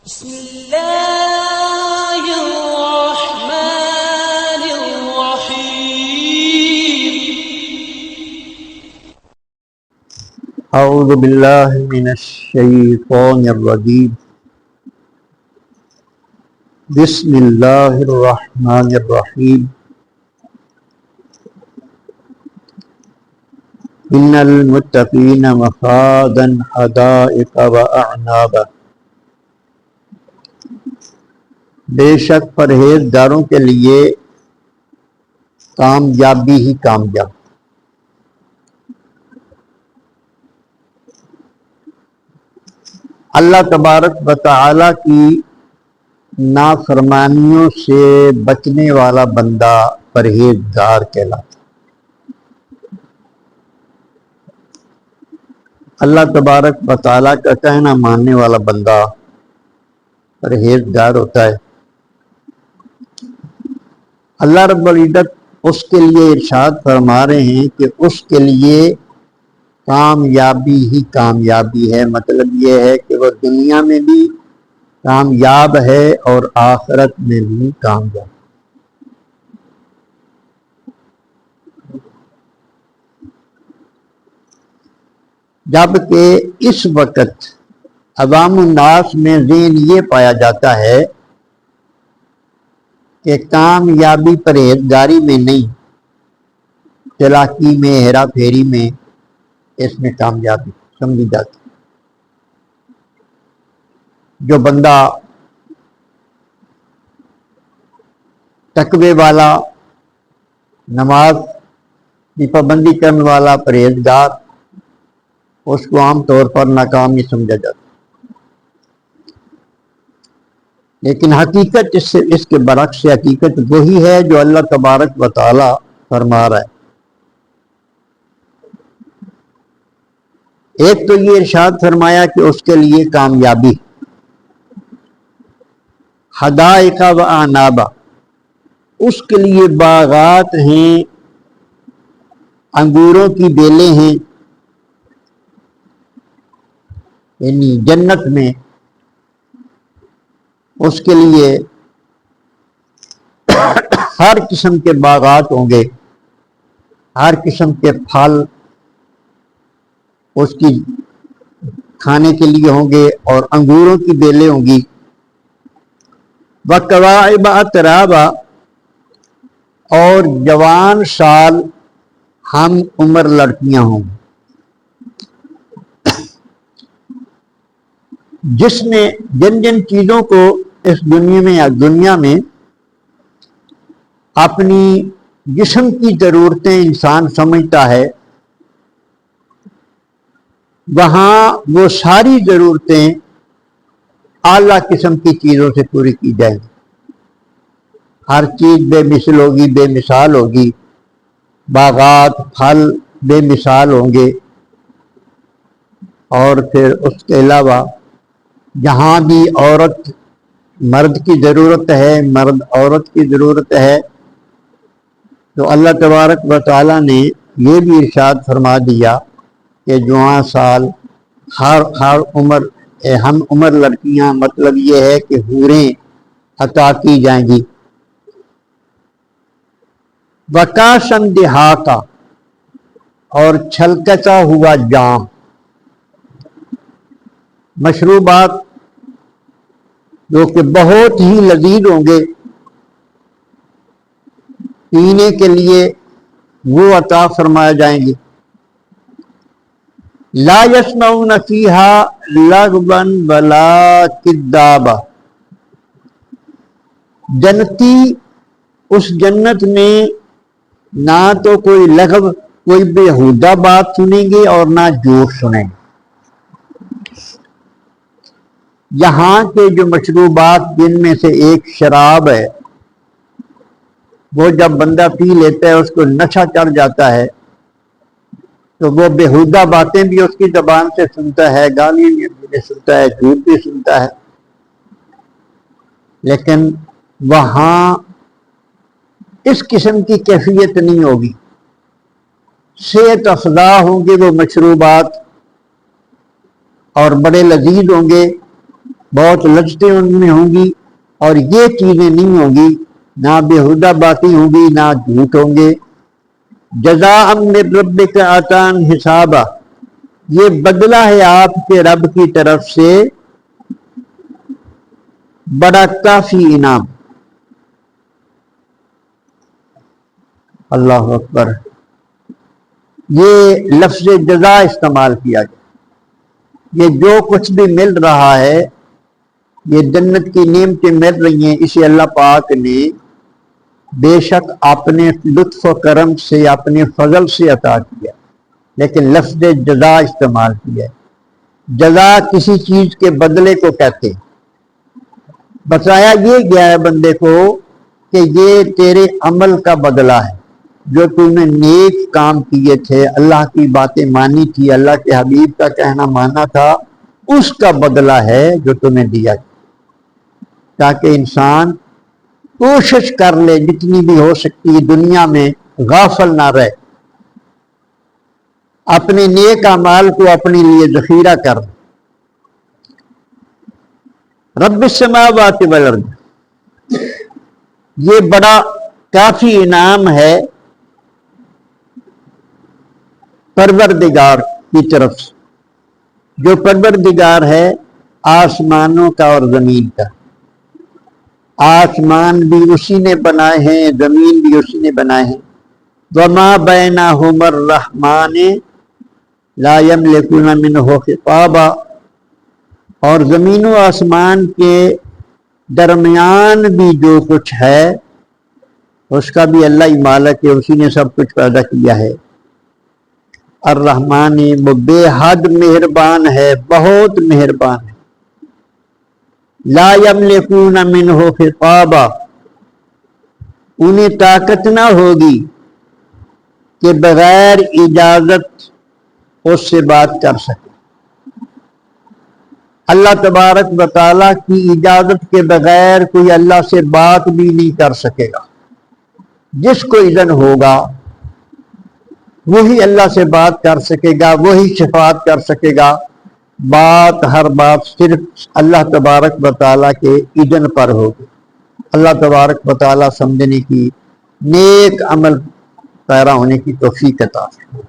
بسم اللہ الرحمن الرحیم اعوذ باللہ من الشیطان الرجیم بسم اللہ الرحمن الرحیم ان المتقین مفازا حدائق واعنابا، بے شک پرہیزگاروں کے لیے کامیابی ہی کامیاب۔ اللہ تبارک و تعالی کی نافرمانیوں سے بچنے والا بندہ پرہیزگار کہلاتا ہے۔ اللہ تبارک و تعالی کا کہنا ماننے والا بندہ پرہیزگار ہوتا ہے۔ اللہ رب العزت اس کے لیے ارشاد فرما رہے ہیں کہ اس کے لیے کامیابی ہی کامیابی ہے۔ مطلب یہ ہے کہ وہ دنیا میں بھی کامیاب ہے اور آخرت میں بھی کامیاب۔ جبکہ اس وقت عوام الناس میں ذہن یہ پایا جاتا ہے کہ کامیابی پرہیزگاری میں نہیں، چالاکی میں، ہیرا پھیری میں اس میں کامیابی سمجھی جاتی۔ جو بندہ تقوی والا، نماز کی پابندی کرنے والا، پرہیزگار، اس کو عام طور پر ناکام ہی سمجھا جاتا۔ لیکن حقیقت اس کے برعکس سے حقیقت وہی ہے جو اللہ تبارک و تعالی فرما رہا ہے۔ ایک تو یہ ارشاد فرمایا کہ اس کے لیے کامیابی حدائق و اعنابا، اس کے لیے باغات ہیں، انگوروں کی بیلیں ہیں، یعنی جنت میں اس کے لیے ہر قسم کے باغات ہوں گے، ہر قسم کے پھل اس کی کھانے کے لیے ہوں گے، اور انگوروں کی بیلیں ہوں گی۔ وَكَوَاعِبَ أَتْرَابًا، اور جوان سال ہم عمر لڑکیاں ہوں گی۔ جس میں جن چیزوں کو اس دنیا میں اپنی جسم کی ضرورتیں انسان سمجھتا ہے، وہاں وہ ساری ضرورتیں اعلیٰ قسم کی چیزوں سے پوری کی جائیں گی۔ ہر چیز بے مثل ہوگی، بے مثال ہوگی، باغات، پھل بے مثال ہوں گے، اور پھر اس کے علاوہ جہاں بھی عورت مرد کی ضرورت ہے، مرد عورت کی ضرورت ہے، تو اللہ تبارک و تعالی نے یہ بھی ارشاد فرما دیا کہ جوان سال ہر عمر ہم عمر لڑکیاں، مطلب یہ ہے کہ حوریں عطا کی جائیں گی۔ وَكَأْسًا دِهَاقًا، اور چھلکتا ہوا جام، مشروبات جو کہ بہت ہی لذیذ ہوں گے، پینے کے لیے وہ عطا فرمایا جائیں گے۔ لا يسمعون فيها لغوا ولا كذابا، جنتی اس جنت میں نہ تو کوئی لغو، کوئی بیہودہ بات سنیں گے اور نہ جھوٹ سنیں گے۔ یہاں کے جو مشروبات، جن میں سے ایک شراب ہے، وہ جب بندہ پی لیتا ہے اس کو نشہ چڑھ جاتا ہے، تو وہ بیہودہ باتیں بھی اس کی زبان سے سنتا ہے، گالیاں بھی سنتا ہے، جھوٹ بھی سنتا ہے۔ لیکن وہاں اس قسم کی کیفیت نہیں ہوگی، صحت افزا ہوں گے وہ مشروبات، اور بڑے لذیذ ہوں گے، بہت لذتیں ان میں ہوں گی، اور یہ چیزیں نہیں ہوں گی، نہ بےہودہ باتیں ہوں گی، نہ جھوٹ ہوں گے۔ جزاء من ربک عطاء حسابا، یہ بدلہ ہے آپ کے رب کی طرف سے بڑا کافی انعام۔ اللہ اکبر، یہ لفظ جزا استعمال کیا گیا۔ یہ جو کچھ بھی مل رہا ہے، یہ جنت کی نعمتیں مل رہی ہیں، اسے اللہ پاک نے بے شک اپنے لطف و کرم سے، اپنے فضل سے عطا کیا، لیکن لفظ جزا استعمال کیا ہے۔ جزا کسی چیز کے بدلے کو کہتے ہیں۔ بتایا یہ گیا ہے بندے کو کہ یہ تیرے عمل کا بدلہ ہے، جو تم نے نیک کام کیے تھے، اللہ کی باتیں مانی تھی، اللہ کے حبیب کا کہنا مانا تھا، اس کا بدلہ ہے جو تمہیں دیا، تاکہ انسان کوشش کر لے جتنی بھی ہو سکتی ہے دنیا میں غافل نہ رہے، اپنے نیک اعمال کو اپنے لیے ذخیرہ کر۔ رب السماوات والارض، یہ بڑا کافی انعام ہے پروردگار کی طرف سے، جو پروردگار ہے آسمانوں کا اور زمین کا۔ آسمان بھی اسی نے بنائے ہیں، زمین بھی اسی نے بنائے ہیں۔ وما بینہما الرحمن لا یملکون منہ خطابا، اور زمین و آسمان کے درمیان بھی جو کچھ ہے اس کا بھی اللہ ہی مالک ہے، اسی نے سب کچھ پیدا کیا ہے۔ الرحمن، وہ بے حد مہربان ہے، بہت مہربان ہے۔ لا یملکون منہ خطابا، انہیں طاقت نہ ہوگی کہ بغیر اجازت اس سے بات کر سکے۔ اللہ تبارک و تعالیٰ کی اجازت کے بغیر کوئی اللہ سے بات بھی نہیں کر سکے گا۔ جس کو اذن ہوگا وہی اللہ سے بات کر سکے گا، وہی شفاعت کر سکے گا۔ ہر بات صرف اللہ تبارک و تعالیٰ کے اذن پر ہوگی۔ اللہ تبارک و تعالیٰ سمجھنے کی، نیک عمل پیرا ہونے کی توفیق عطا فرمائے۔